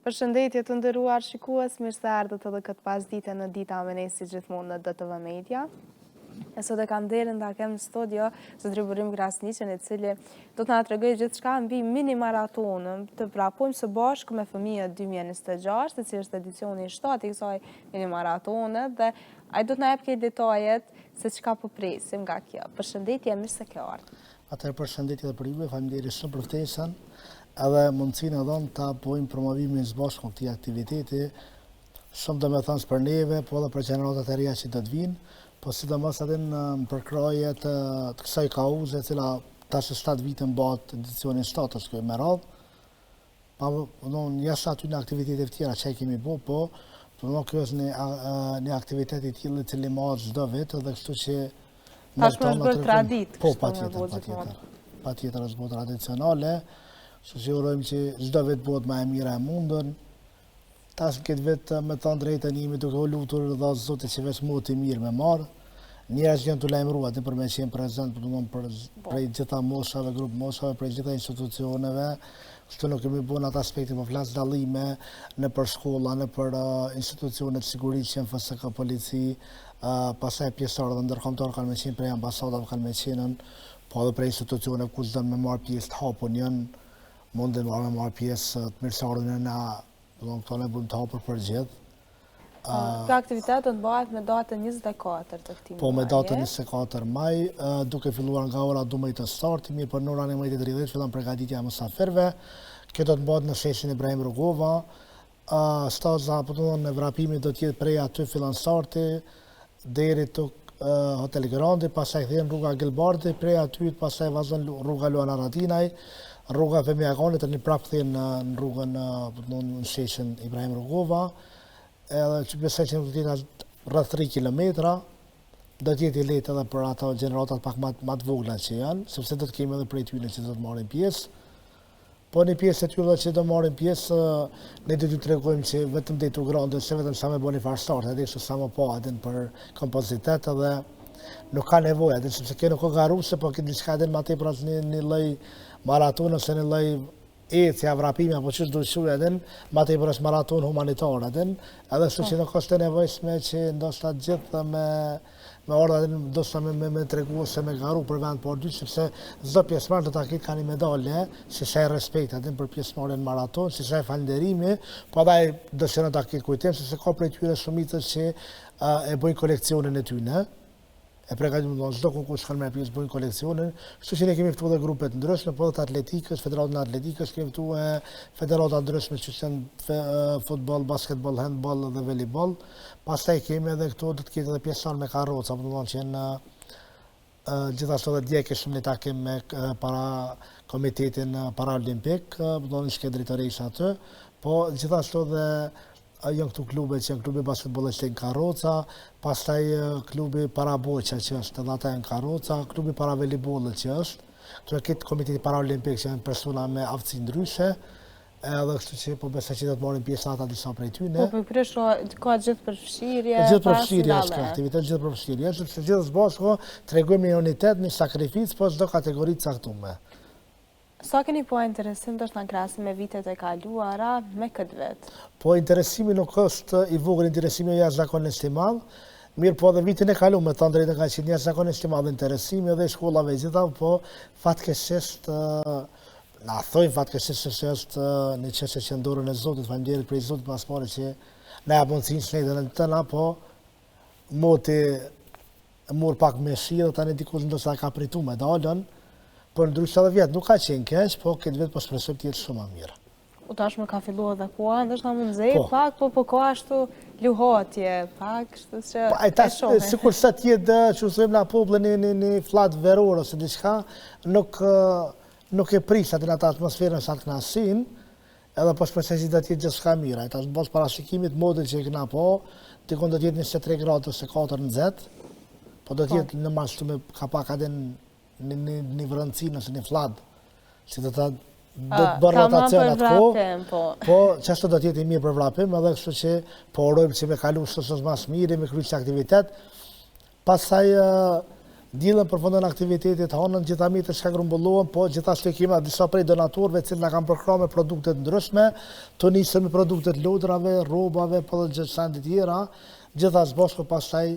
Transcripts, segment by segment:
Përshëndetje të nderuar shikues, mirë se ardhët edhe këtë pasdite në Dita me ne si gjithmonë në DTV Media. E sot e kam derën ta kem në studio zotrin Burim Krasniqen, i cili do të na tregojë gjithçka mbi mini maratonën të vrapojmë së bashku me fëmijët 2026, i cili është edicioni i 7 i kësaj mini maratone dhe ai do të na jap këtë detajet se çka po presim nga kjo. Përshëndetje, mirë se ke ardhur. Atëherë përshëndetje edhe për ju, faleminderit shumë për ftesën, edhe mundësinë e dhënë ta bëjmë promovimin së bashku këtij aktiviteti. Shumë do me thënë për neve, po edhe për gjeneratat e reja që do të vinë, po sidomos edhe në përkraje të kësaj kauze, e cila tash 7 vite bëhet edicioni 7 është kjo me radhë. Pa jashtë aty në aktivitete tjera që kemi bë, po kjo është një aktivitet i tillë i cili mahet çdo vit dhe kështu që tashmë është bërë traditë. Po, patjetër është bërë tradicionale. Kështu që urojmë që çdo vit bëhet më e mira e mundën. Tash këtë vit me thënë drejtën jemi duke u lutur dhe Zotit që veç mua të mirë me marr. Njerëz që janë të lajmëruar për me qenë prezent prej gjitha moshave, grup moshave, prej gjitha institucioneve. Kështu nuk kemi bën atë aspektin, po flas dallime në për shkolla, në për institucionet sigurisë që janë FSK, polici, pastaj pjesëtarë dhe ndërkombëtarë kanë me qenë prej ambasadave, kanë me qenë po edhe prej institucioneve ku çdo me marr pjesë të hapun janë, mundin me marr pjesë të mirësardhjen na, do të thonë bëjmë të hapur për gjithë. Kjo aktivitet do të bëhet me datën 24 të këtij muaji. Po me datën 24 maj, duke filluar nga ora 12 të startit, mirë për në orën 11:30 fillon përgatitja e mysafirëve. Kjo do të bëhet në sheshin Ibrahim Rugova. Staza në vrapimit do të jetë prej aty fillon starti deri tek Hotel Grandi, pastaj thjen rruga Gilbardi, prej aty pastaj vazhdon rruga Luana Radinaj, rruga Femi Aganit tani prapë thjen në rrugën në sheshin Ibrahim Rugova. Edhe që besoj që do të jetë rreth 3 kilometra, do të jetë i lehtë edhe për ato gjeneratat pak më të vogla që janë, sepse do të kemi edhe prej tyre që do të marrin pjesë. Po një pjesë e tyre që do marrin pjesë, ne do t'ju tregojmë që vetëm deri tu grande, se vetëm sa më bëni far start, edhe kështu sa më po atin për kompozitet edhe nuk ka nevojë, edhe sepse kjo nuk ka garuse, po këtë diçka edhe më tepër as një lloj maratoni ose një lloj ecja, vrapimi apo çështë do të thuaj edhe më tepër është maraton humanitar edhe kështu që nuk është e nevojshme që ndoshta gjithë me ardha ndoshta me tregu ose me garu për vend por dy, sepse çdo pjesëmarrës do ta ketë kanë medalje, si sa respekt edhe për pjesëmarrjen në maraton, si sa falënderimi, po ai dëshiron ta ketë kujtim se ka prej tyre shumicës që e bëjnë koleksionin e tyre. E përgatitur në çdo konkurs kanë marrë pjesë bëjnë koleksionin, kështu që ne kemi ftuar grupe të ndryshme, po të atletikës, federatën e atletikës, kemi ftuar federata ndryshme që janë futboll, basketboll, handball dhe volleyball. Pastaj kemi edhe këtu do të ketë edhe pjesëtar me karroca, do të thonë që janë gjithashtu edhe dje kishim një takim me para komitetin paraolimpik, do të thonë që drejtorisht aty, po gjithashtu edhe janë këtu klube që janë klubi basketbollit në karroca, pastaj klubi paraboqa që është edhe ata janë karroca, klubi para voleybollit që është, këtu këtë komiteti paraolimpik që janë persona me aftësi ndryshe, edhe kështu që po besoj që do të marrin pjesë ata disa prej tyre. Po prish ka gjithë përfshirje, gjithë përfshirje është kjo aktivitet, gjithë përfshirje, sepse gjithë së bashku tregojmë një unitet, një sakrificë, po çdo kategori të caktuar. Sa keni po interesim të është në krahasim me vitet e kaluara me këtë vet? Po interesimi nuk është i vogël, interesimi është jashtëzakonisht i madh. Mirë po edhe vitin e kaluar me thënë drejtë ka qenë jashtëzakonisht i madh interesimi edhe shkollave gjitha, po fatkeqësisht na thojnë fatkeqësisht se është një çështje që ndorën e Zotit, faleminderit për Zotin paspore që na jap mundësinë shëndetën e tëna, po moti mor pak me shill tani dikush ndoshta ka pritur medalën. Por ndryshe edhe vjetë nuk ka qenë keq, po këtë vjetë po shpresoj të jetë shumë më mirë. Tashmë ka filluar edhe koha, ndoshta mund nxej pak, po ka ashtu luhatje, pak, kështu që e sikur sa të jetë që thojmë na popullin në flat veror ose diçka, nuk e pris atë atë atmosferën sa të knasin, edhe po shpresoj që do të jetë gjithçka mirë. Tash mbas parashikimit model që kena po, dikon do të jetë 23 gradë ose 4 nxehtë, po do të jetë në mashtu me ka pak atë një vërëndësin ose një fladë, që do të bërë rotacion atë po që ashtu do t'jeti mirë për vrapim, edhe kështu që po urojmë që me kalu së mas mirë, me kryi që aktivitet. Pasaj Diellën përfundon aktivitetet, hanën gjitha mitët që grumbullohen, po gjithashtu kemi disa prej donatorëve që na kanë përkrahur me produkte të ndryshme, të nisën me produktet lodrave, rrobave, po dhe gjëra të tjera. Gjithas bashkë pastaj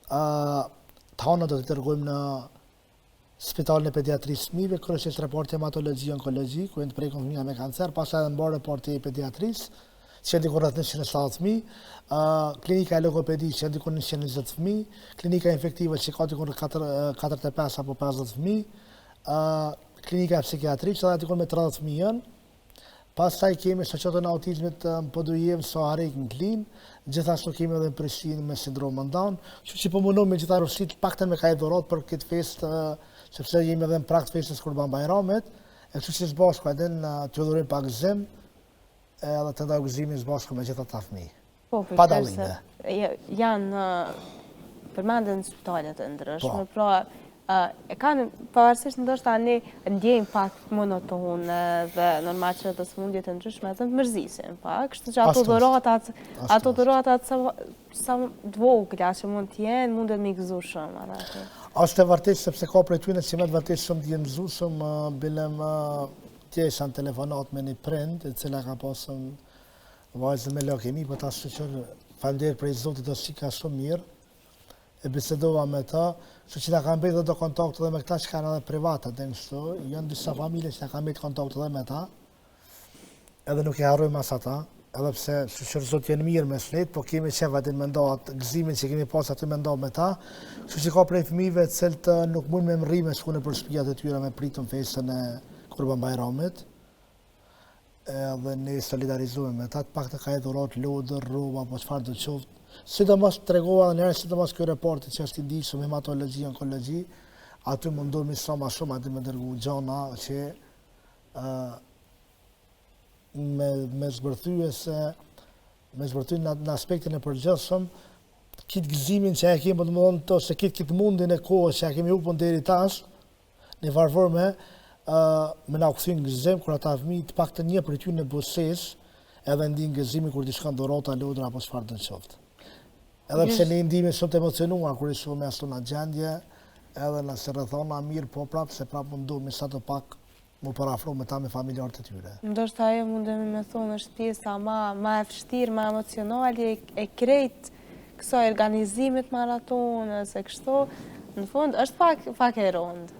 të hanën do të dërgojmë në Spitalin e Pediatrisë Fëmijëve, kryesisht reporti hematologji onkologji, ku janë të prekun fëmija me kancer, pastaj edhe mbar reporti pediatrisë, që ndikon rreth 170 fëmijë, klinika e logopedisë që ndikon 120 fëmijë, klinika infektive që ka ndikon 45 apo 50 fëmijë, klinika e psikiatrisë që ndikon me 30 fëmijë. Pastaj kemi shoqatën e autizmit në Podujevë, Saharik në Klin, gjithashtu kemi edhe në Prishtinë me sindrom Down, kështu që po mundom me gjitha rrësit paktën me kaq dhurat për këtë festë, sepse jemi edhe në prag të festës Kurban Bayramit, e kështu që së bashku edhe të dhurim pak gëzim, edhe të ndaj gëzimin së bashku me gjitha ta fëmijë. Po, Pa dallime. Janë përmenden spitalet e ndryshme, pra e kanë pavarësisht ndoshta ne ndjejmë pak monotone dhe normal që të smundjet e ndryshme të mërzisin pak, kështu që ato dhuratat sa dvogla që mund të jenë, mundet me gëzu shumë atë. Është e vërtetë sepse ka prej tyre që me të vërtetë shumë të gëzueshëm, bilem tjesha në telefonat me një prind, e cila ka pasur vajzë me leukemi, po ta shoqër falënderit prej Zotit do shika shumë mirë. E bisedova me ta, kështu që na kanë bërë do kontakt edhe me këta që kanë edhe private, dhe kështu, janë disa familje që na kanë bërë kontakt edhe me ta, edhe nuk e harrojmë as ata, edhe pse shoqër Zot janë mirë me shlet, po kemi qef atë mendo atë gëzimin që kemi pas aty mendo me ta, kështu që ka prej fëmijëve të cilët nuk mund me mrrime shkone për shtëpiat e tyre me pritën festën e Kurban Bayramit. Edhe ne solidarizohemi me ta, të paktën ka dhurat lodër, rroba, apo çfarë do të qoftë. Sidomos tregova edhe njëherë, sidomos ky reporti që është i ndihshëm hematologji, onkologji, aty mundohemi sa më shumë aty me dërgu gjana që me zbërthy në aspektin e përgjithshëm, kitë gëzimin që e kemi, domethënë to se kitë mundin e kohës që e kemi hupën deri tash, në varfërme, me na kthyn gëzim kur ata fëmijë të paktën një prej tyre në buzëqes, edhe ndin gëzimin kur diçka ndorota lodra apo çfarë do të qoftë. Edhe pse ne ndihemi shumë të emocionuar kur i shohim me ashtu në gjendje, edhe nëse rrethona mirë, po prapë se prapë mundohemi sa të pak mu parafro me ta me familjarët e tyre. Ndoshta ajo mundemi me thonë është pjesa ma e vështirë, ma emocionale e krejt kësaj organizimit maratonës e kështu, në fund është pak e rëndë.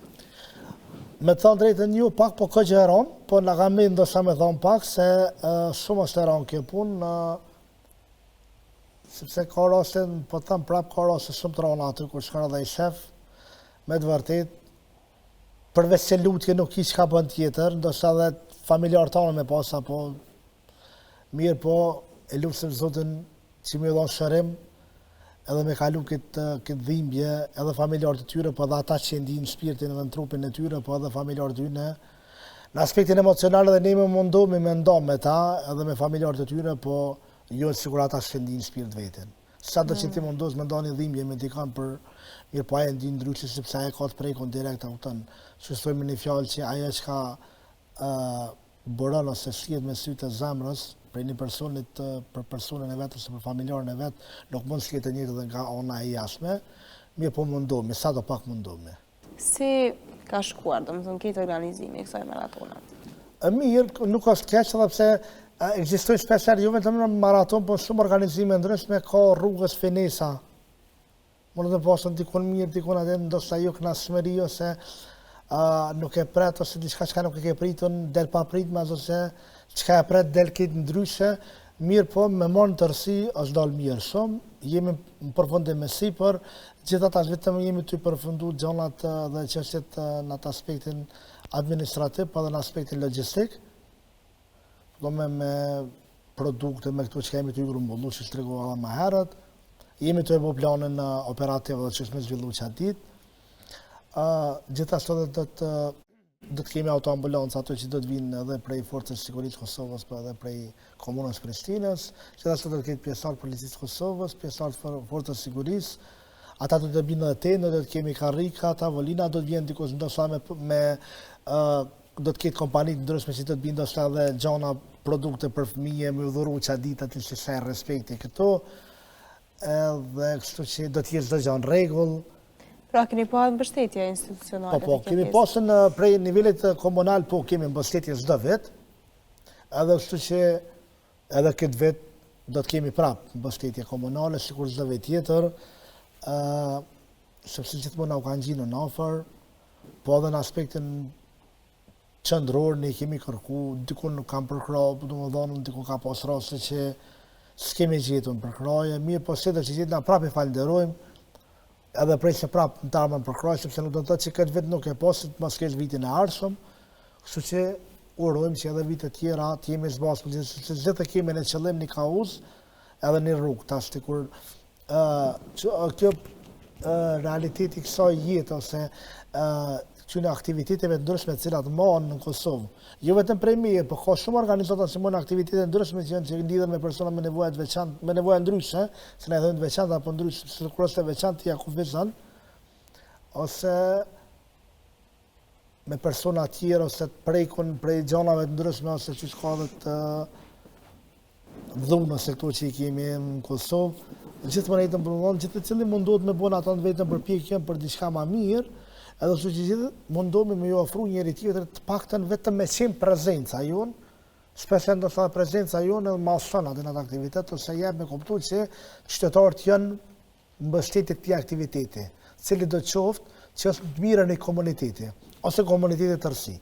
Me të thonë drejtën ju pak po këgjë e rëndë, po në kam me ndoshta me thonë pak se shumë është e rëndë kjo punë, sepse ka raste, po të thëmë prapë, ka raste shumë të rëndë aty, kur shkon edhe i shef, me të vërtet, përveç se lutje nuk i çka bën tjetër, ndoshta edhe familjarët tanë me pas apo mirë, po e lutem Zotin që më dhon shërim, edhe me kalu këtë dhimbje, edhe familjarët e tyre, po edhe ata që ndijnë shpirtin edhe në trupin e tyre, po edhe familjarët e tyre. Në aspektin emocional edhe ne më mundohemi me ndonë me ta, edhe me familjarët e tyre, po jo sigur ata që ndijnë shpirt vetin. Sa do që ti mundos me ndani dhimbje me dikon për mirë, po aje ndinë ndryshë, sepse aje ka të prekon direkt, që stojmë një fjallë që aje që ka bërën ose shliet me sytë e zemrës, për një personit, për personin e vetë, ose për familjarën e vetë, nuk mund shliet e njëtë dhe nga ona e jashme, mirë po mundohemi, sa do pak mundohemi. Si ka shkuar, do më thënë këtë organizimi, kësaj maratonat? Mirë, nuk është keq, edhe pse ekzistojnë shpesher, jo vetëm në maraton, po shumë organizime ndryshme, ka rrugës fenesa. Mund të pasën dikun mirë, dikun atë, ndoshta jo kënaqësi ose nuk e pret, ose diçka që nuk e ke pritën, del pa pritme, ose çka e pret del këtë ndryshe, mirë po me marrë në tërësi është dalë mirë shumë, jemi në përfundim me sipër, gjithatë as vetëm jemi të përfundu gjonat dhe çështjet në atë aspektin administrativ, pa dhe në aspektin logjistik, me produkte, me këto që kemi të grumbullu, që shtregova edhe më herët, jemi të e bo planën operativ dhe që shme zhvillu që atë ditë. Gjithashtu dhe do të kemi autoambulancë ato që do të vinë edhe prej Forcës Sigurisë Kosovës, për edhe prej Komunës Prishtinës, gjithashtu do të ketë pjesëtar Policisë Kosovës, pjesëtar Forcës Sigurisë, ata do të vinë edhe tenë, do të kemi karrika, tavolina, do të vinë dikush ndoshta do të ketë kompanitë ndryshme që do të vinë ndoshta edhe gjana produkte për fëmijë, me udhëru çfarë ditë aty që sa respekti këto, edhe kështu që do të jetë çdo gjë në rregull. Pra, keni pa mbështetje institucionale? Po, kemi pasën prej nivellit komunal, po, kemi mbështetje çdo vit, edhe kështu që edhe këtë vit do të kemi prapë mbështetje komunale, sikur çdo vit tjetër, sepse gjithmonë na u kanë gjinë në afër, po edhe në aspektin qendror ne kemi kërku, dikun nuk kam përkrah, domethënë dikun ka pas raste që s'kemi gjetur përkraje, mirë po sëtë që gjithë na prapë i falenderojmë, edhe prej se prapë në të armën përkraj, sepse nuk do të thotë që këtë vit nuk e pasit mas kesh vitin e ardhshëm, kështu që urojmë që edhe vitet tjera të jemi zbasur, sepse gjithë kemi në qëllim një kauz edhe një rrugë, tash të kur kjo realiteti kësaj jetë ose këtyre aktiviteteve ndryshme të cilat mohon në Kosovë. Jo vetëm prej meje, por ka shumë organizata që mohon aktivitete ndryshme që lidhen me persona me nevoja të veçantë, me nevoja ndryshe, se ne thojmë të veçantë apo ndryshe, se kur është e veçantë ja kufizon, ose me persona të tjera ose të prekun prej gjanave të ndryshme ose që ka dhe të dhunë ose këto që i kemi në Kosovë, gjithmonë jetën përmendon, gjithë cili mundohet me bën ato vetëm përpjekjen për diçka më mirë, edhe kështu që gjithë mundohemi me ju ofru njëri tjetrit të paktën vetëm me qenë prezenca jonë, shpesh ndoshta prezenca jonë edhe mason atë në aktivitet ose jep me kuptu që qytetarët janë mbështetje të këtij aktiviteti, cili do të qoftë që është të mirën e komunitetit ose komunitetit tërësi.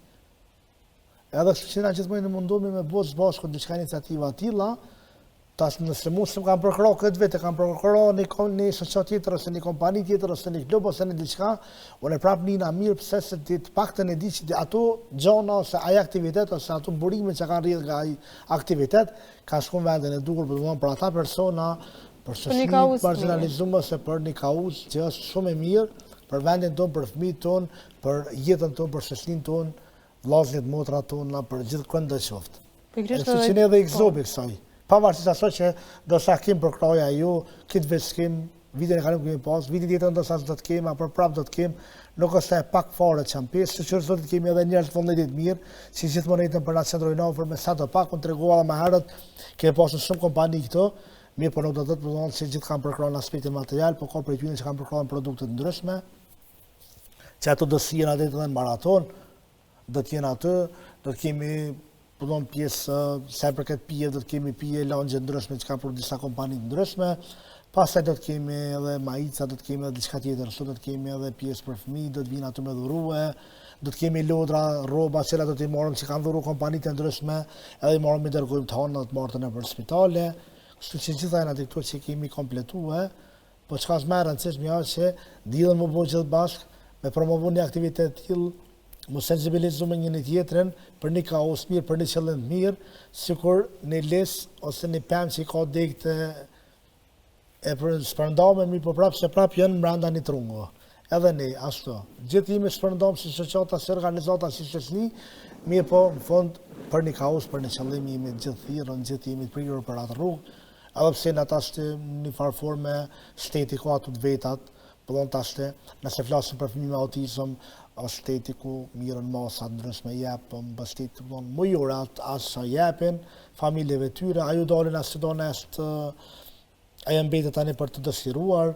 Edhe kështu që na gjithmonë mundohemi me bëj bashkë diçka iniciativa të tilla. Tash nëse mos më kanë përkrah këtë vit, kanë përkrah një shoqat tjetër ose një kompani tjetër ose një klub ose një diçka, unë prapë nina mirë pse se të paktën e di që ato gjona ose ai aktivitet ose ato burime që kanë rrjedh nga ai aktivitet kanë shkuar në vendin e duhur për ata persona, për shoqërinë marginalizuar ose për një kauzë që është shumë e mirë për vendin tonë, për fëmijët tonë, për jetën tonë, për shoqërinë tonë, vllazërit, motrat tona, për gjithë kënd do qoftë. Kështu që ne edhe ikzobi kësaj. Pavarësisht asaj që do sa kim përkraja ju, këtë vit s'kem, vitin e kaluar kemi pas, vitin tjetër do sa do të kemi, apo prapë do të kemi, nuk është e pak fare që janë pjesë, që do të kemi edhe njerëz të vullnetit mirë, si gjithmonë jetën për na qendrojnë afër me sa do pak, unë tregova edhe më herët, kemi pasur shumë kompani këto, mirë po nuk do të thotë se gjithë kanë përkrahur në aspektin material, por ka prej tyre që kanë përkrahur produkte të ndryshme, që ato do sjellin atë edhe në maraton, do të jenë aty, do të kemi përdojnë pjesë, sa për këtë pije, do të kemi pije lounge ndryshme që ka për disa kompani ndryshme, pastaj do të kemi edhe majica, do të kemi edhe diçka tjetër, do të kemi edhe pjesë për fëmijë, do të vinë aty me dhurue, do të kemi lodra, rroba, që do t'i marrim që kanë dhuru kompanitë ndryshme, edhe i marrim i dërgojmë të hanë, do të marrën nëpër spitale, kështu që gjitha janë ato këto që kemi kompletuar, po çka është më e rëndësishme është që diellën më bëj gjithë bashkë, me promovu një aktivitet të tillë, mu sensibilizume njëri tjetrin për një kaos mirë, për një qëllim mirë, sikur një les ose një pemë që i ka degtë e për shpërndame mirë, po prapë se prapë janë brenda një trungo. Edhe ne, ashtu. Gjithë jemi shpërndame si shoqata, si organizata, si shoqëni, mirë po në fund për një kaos, për një qëllim jemi gjithë thirrën, gjithë jemi të prirur për atë rrugë, edhe pse në tash një farë forme shteti ka ato të vetat, pëllon tash nëse flasim për fëmijë me autizëm, shteti ku mirën masa ndryshme jep, mbështet mujore asë jepin, familjeve tyre, ajo dalin asë do nështë, ajo mbetet tani për të dëshiruar,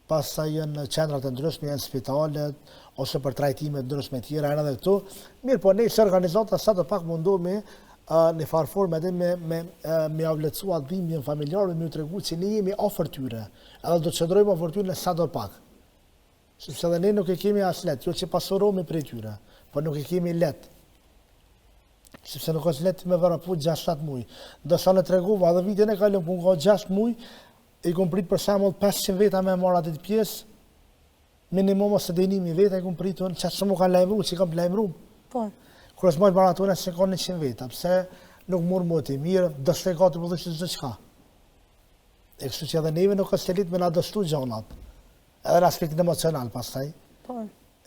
pastaj janë qendrat e ndryshme, janë spitalet, ose për trajtime ndryshme tjera, janë edhe këtu. Mirë, po ne si organizata sa të pak mundohemi në farë forme edhe me avletësu atë dhimbjen familjare, me u tregu që ne jemi afër tyre, edhe do të qëndrojmë afër tyre sa të pak. Sepse edhe ne nuk e kemi as let, jo që pasurohemi prej tyre, por nuk e kemi let. Sepse nuk është let me vraput 6-7 muj. Ndoshta në tregova edhe vitin e kaluar ku ka 6 muj, i kom prit për shembull 500 veta me marr atë pjesë, minimum ose dënimi veta i kom pritur, çfarë shumë kanë lajmëruar, që kam lajmëruar. Po. Kur është marrë maratona se ka 100 veta, pse nuk mund më të mirë, dështoj ka të përdhëshë çdo çka. E kështu që edhe neve nuk është elit me na dështu gjonat. Edhe në aspektin emocional pastaj,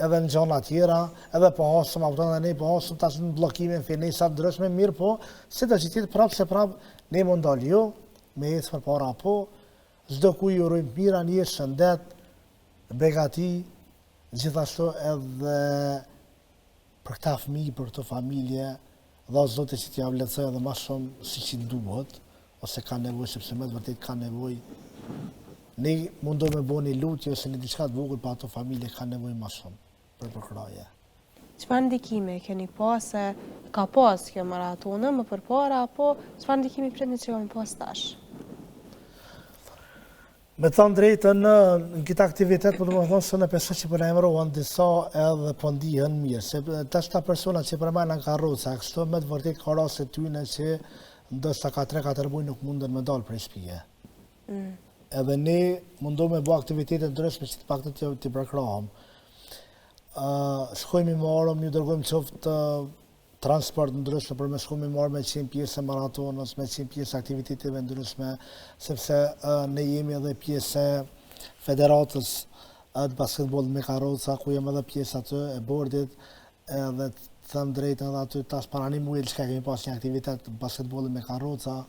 edhe në gjona tjera, edhe po hasëm, apëton dhe ne po hasëm tash në blokime, në finesa të ndryshme, mirë po, si të qëtit prapë se prapë, ne më ndalë jo, me jetë për para po, zdo ku i urojmë mira, një shëndet, begati, gjithashtu edhe për këta fëmijë, për këto familje, dhe zote që t'ja vletësoj edhe ma shumë si që duhet, ose ka nevoj, sepse me të vërtet ka nevoj, ne mundu me bo një lutje ose një diçka të vogël, pa ato familje ka nevojë më shumë për përkraje. Çfarë ndikime keni pas se ka pas kjo maratonë më përpara, apo çfarë ndikimi pritni që kemi pas tash? Me thënë drejtën, në këtë aktivitet, po të më thonë se në pesë që për emrohen disa edhe po ndihen mirë, se tash ta persona që përmajnë në karroca, kështu me të vërtet ka raste tyne që ndoshta ka 3-4 muaj nuk mundën me dalë prej shtëpie. Edhe ne mundu me bo aktivitetet ndryshme që të pak të përkrahëm. Shkojmë i marëm, ju dërgojmë qoftë transport ndryshme për me shkojmë i marë me 100 pjesë e maratonës, me 100 pjesë aktiviteteve ndryshme, sepse ne jemi edhe pjesë e federatës të basketbollit me karroca, ku jemi edhe pjesë aty e bordit, edhe të thëmë drejtën edhe aty tash para një muaj që kemi pas një aktivitet basketbollit me karroca.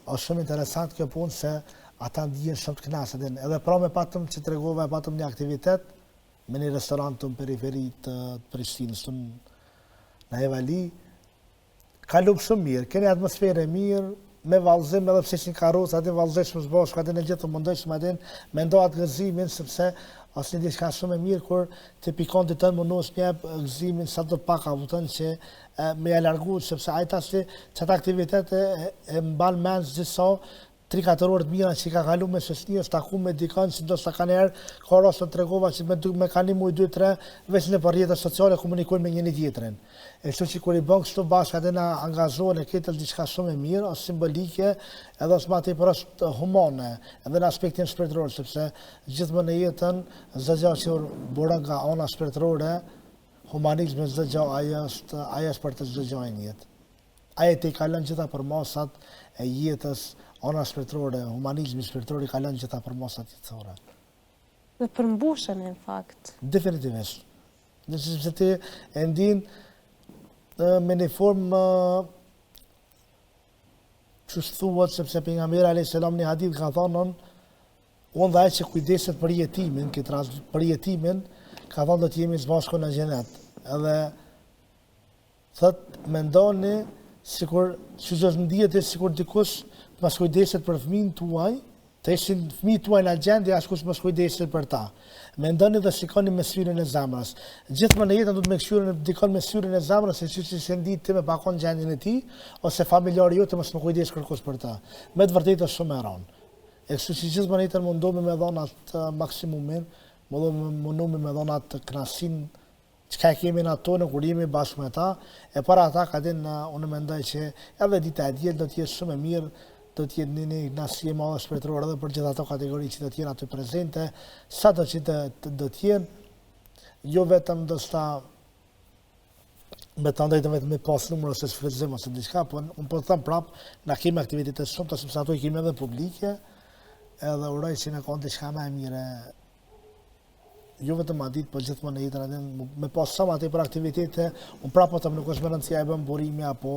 Është shumë interesant kjo punë se ata ndihen shumë të kënaqur, edhe pra me patëm që tregova, patëm një aktivitet me një restorant të në periferi të Prishtinës, në Evali, ka lupë shumë mirë, keni atmosferë mirë, me vallëzim edhe pse ishin karroca, aty vallëzeshmë së bashku, aty në gjithë të mundojshmë aty me ndohat gëzimin, sepse asë një diçka shumë e mirë, kur të pikanti tënë mundos me jep gëzimin sa të pak avutën që me e largu, sepse ajta që qëta aktivitet e mban mend gjithsa 3-4 orë të mira që i ka kalu me sësnijës, taku me dikën që ndoshta ka njerë, ka rast të tregova që me ka një muj 2-3, veç në për rrjetet sociale komunikojnë me njëri tjetrin. E kështu që kur i bën kështu bashkë atë na angazhohen e këtë diçka shumë e mirë, është simbolike, edhe është më tepër është humane, edhe në aspektin shpirtëror, sepse gjithmonë në jetën çdo gjë që bëra nga ana shpirtërore, humanizmi çdo gjë ajo është për të çdo gjë në jetë. Ajo të i kalon gjitha përmasat e jetës, ana shpirtërore, humanizmi shpirtëror i kalon gjitha përmasat jetësore. Dhe përmbushen në fakt. Definitivisht. Sepse ti e ndin me një formë që thuhet, sepse pejgamberi alayhis salam një hadith ka thonë, unë dhe ai që kujdeset për jetimin, për jetimin, ka thonë do të jemi së bashku në xhenet. Edhe thot mendoni sikur që ndihet sikur dikush mos kujdeset për fëmijën tuaj, të ishin fëmijët tuaj në gjendje askush mos kujdeset për ta. Mendoni dhe shikoni me syrin e zemrës. Gjithmonë në jetën duhet me këshyrën dikon me syrin e zemrës, se siç e ndit ti me pakon gjendjen e tij, ose familjari jote mos më kujdes kërkosh për ta. Me të vërtetë është shumë e rëndë. E kështu që gjithmonë në jetën mundohemi me dhon atë maksimumin, mundohemi me dhon atë kënaqësinë çka kemi në ato në kur jemi bashkë me ta, e para ata ka din unë mendoj që edhe dita e diel do të jetë shumë e mirë, do të jetë një kënaqësi e madhe shpirtërore edhe për gjithë ato kategori që do të jenë aty prezente, sado që do të jenë, jo vetëm ndoshta me të ndajtë vetëm me pas numër ose shfrytëzim ose diçka, po unë po të them prap, na kemi aktivitete shumë, sepse ato i kemi edhe publike, edhe uroj që në kanë diçka më e mirë, jo vetëm ma ditë, po gjithmonë në jetën atë me pas sa më tepër aktivitete, unë prapë them nuk është me rëndësia e bën burimi apo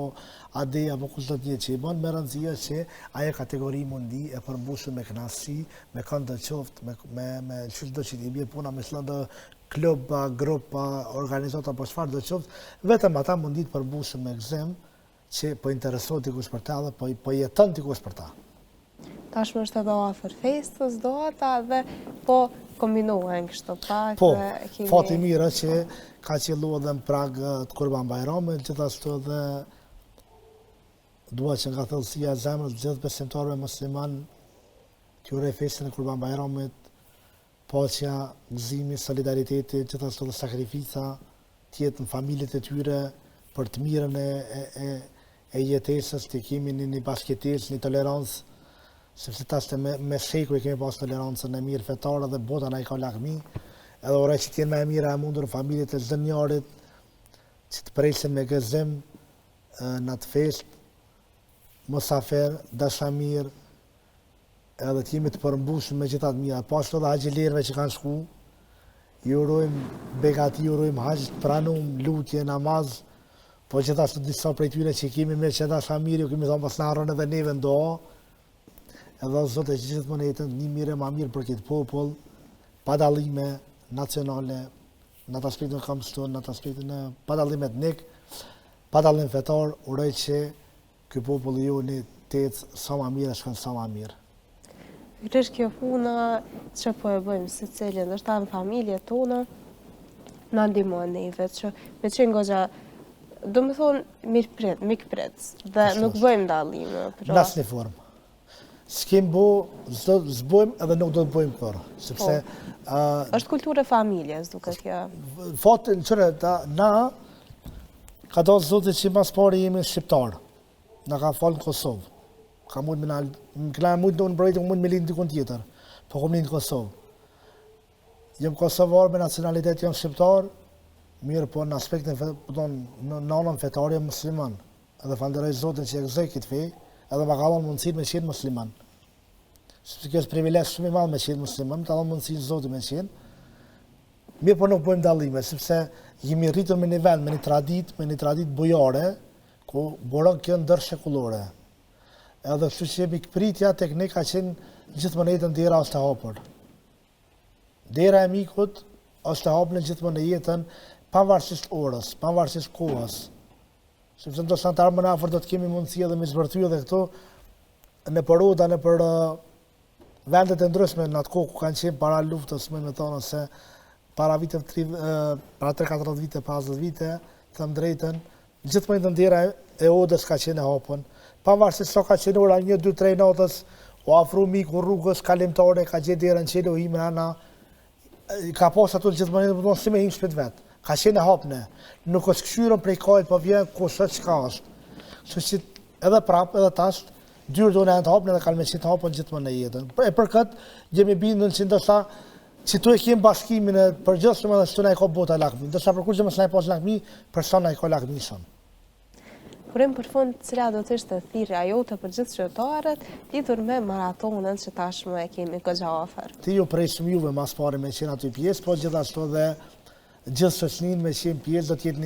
ade apo kushdo të jetë që i bën, me rëndësia që ajo kategori mundi e përmbushur me kënaqësi, me këndë qoftë, me çdo që i bie puna me çdo klub, grup, organizata apo çfarë do qoftë, vetëm ata mundi të përmbushur me gëzim që po interesohet dikush për ta dhe po jeton dikush për ta. Tashmë është edhe afër festës, data dhe po kombinohen kështu pak. Po, fati mirë që ka qellu edhe në prag të Kurban Bajramit, gjithashtu edhe dua që nga thellësia e zemrës gjithë besimtarëve musliman të uroj festën e Kurban Bajramit, paqja, gëzimi, solidariteti, gjithashtu edhe sakrifica të jetë në familjet e tyre për të mirën e jetesës, të kemi një bashkëjetesë, një tolerancë, sepse tash me sheku i kemi pas tolerancën e mirë fetare dhe bota na i ka lakmi, edhe uroj që t'jenë më e mira e mundur familjet e çdo njarit, që të presin me gëzim në atë fest, mosafer, dashamir, edhe t'jemi të përmbushur me gjitha të mira. Pashtu edhe haxhilerëve që kanë shku, ju urojmë begati, ju urojmë haxh të pranum, lutje, namaz, po gjithashtu disa prej tyre që kemi me që dashamir, ju kemi thonë pas na harron edhe neve ndo, edhe Zotë që gjithmonë jetën një mirë ma mirë për këtë popull, pa dallime nacionale, në atë aspektin kam shtonë, në atë aspektin pa dallime etnik, pa dallim fetar, uroj që ky popull ju një të jetë sa ma mirë e shkon sa ma mirë. Pikërisht kjo puna që po e bëjmë se cilin, është në familje tona, na ndihmon neve që me qenë goxha, do më thonë mikprit, dhe nuk bëjmë dallime. Në asnjë formë. S'kem zbojmë edhe nuk do të bëjmë kërë, sepse... është kulturë e familjes, duke kjo. Fatë, na, ka do zotit që mas pari jemi shqiptarë, na ka falë në Kosovë. Ka mund në mbrojtë, mund me linë dikun tjetër, po kom linë në Kosovë. Jem Kosovar me nacionalitet jam shqiptar, mirë po në aspektin, në anën fetare jam musliman. Edhe falenderoj Zotin që e gëzoj këtë fej, edhe ma ka dhënë mundësinë me qenë musliman. Sepse kjo është privilegj shumë i madh me qenë musliman, ka dhënë mundësinë Zotit me qenë. Mirë po nuk bëjmë dallime, sepse jemi rritur me një vend, me një traditë bujare, ku buron kjo ndër shekullore. Edhe kështu që jemi këpritja tek ne ka qenë gjithmonë jetën dera është e hapur. Dera e mikut është e hapur gjithmonë në jetën, pavarësisht orës, pavarësisht kohës. Sepse ndoshta të ardhmen afër do të kemi mundësi edhe me zbërthyer edhe këto në Roda, në për vendet e ndryshme në atë kohë ku kanë qenë para luftës, më thonë se para viteve 30, para 3-4 vite, 50 vite, them drejtën, gjithmonë ndjera e Odës ka qenë e hapur. Pavarësisht sa ka qenë ora 1, 2, 3 natës, u afru miku rrugës kalimtare, ka gjetë derën qelo him rana, ka pas ato gjithmonë do të thonë si me him shpejt vet. Ka qenë e hapne. Nuk është këshyrën prej kajt, po vjen kusht çka është. Kështu që edhe prap, edhe tash, dyrë do në të hapne dhe kanë me qenë të hapën gjithmonë në jetën. E për këtë, jemi bindur që ndoshta që tu e kemë bashkimin e përgjithshëm edhe shtu na i ka bota lakmi. Ndoshta për kur që mos na i pas lakmi, për sa na i ka lakmi shumë. Kurim për fund, cila do të ishte thirrja jote për gjithë qytetarët lidhur me maratonën që tashmë e kemi goxha afër? Ti ju presim juve mas pari me qenë aty pjesë, po gjithashtu edhe gjithë shoqërinë me qenë pjesë do të jetë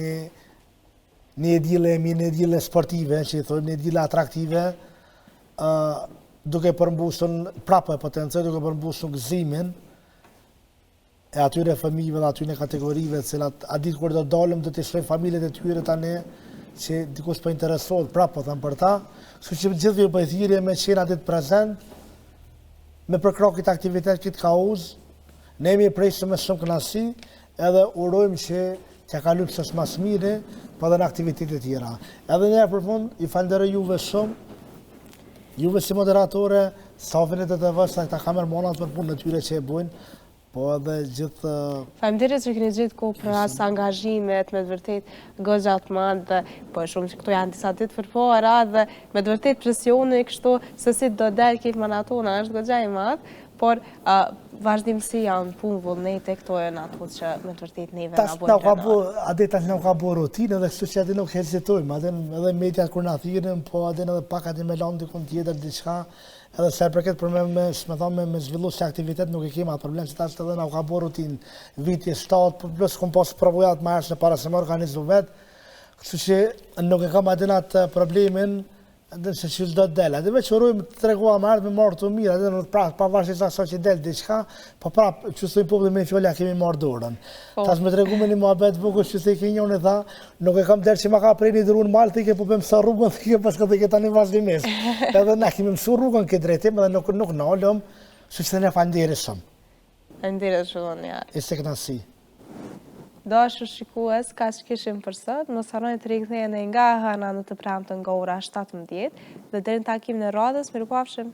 një edhile sportive, që i thojmë një edhile atraktive, duke përmbusur prapë e potencoj, duke përmbusur gëzimin e atyre fëmijëve dhe atyre kategorive, cilat a ditë kur do dalëm do të shohim familjet e tyre tani që dikush po interesohet prapë po them për ta, kështu që gjithë ju bëj thirrje me qenë aty prezant, me përkrah këtë aktivitet, këtë kauz, ne jemi presim me shumë kënaqësi, edhe urojmë që t'ja kalojmë së mas mire, po edhe në aktivitetet tjera. Edhe një për fund, i falenderoj juve shumë, juve si moderatore, stafin e TTV-s, ta kamermanat për punë në tyre që e bojnë, po edhe gjithë... Faleminderit që keni gjetë kohë për as angazhimet, me të vërtet goxha të madh, po shumë që këto janë disa ditë përpara dhe me të vërtet presioni kështu se si do del këtë maratona është goxha i madh, por vazhdimsi janë punë vullnete, këto janë ato që me të vërtet neve na bojnë. Tash na ka bërë rutinë dhe kështu që aty nuk hezitojmë, edhe mediat kur na thirrën, po edhe pak aty me lënë dikun tjetër diçka, edhe sa përket për me zhvillu se aktivitet nuk e kemi atë problem, që tash edhe na ka bërë rutinë viti 7, plus kom pas provojat më herë para se më organizu vet, kështu që nuk e kam atë atë problemin. Edhe se që do të del, edhe veç urojmë të tregua më ardhë me marrë të mirë, edhe në prapë, pavarësisht asaj që del diçka, po prapë, që stojnë publik me fjolla kemi marrë dorën. Tash me tregu me një muhabet bukur që se i ke njëri tha, nuk e kam derë që ma ka prej një dërun malë, thike po për mësa rrugën, thike pas këtë ke tani vazhdimisht. Edhe ne kemi mësu rrugën këtë drejtim, edhe nuk nalëm, që që ne falenderoj shumë. Falenderoj shumë, ja. Ishte kënaqësi. Dashur shikues, ka që kishim për sot, mos harroni të riktheheni nga hëna në të premten nga ora 17 dhe deri në takimin e radhës, mirupafshim.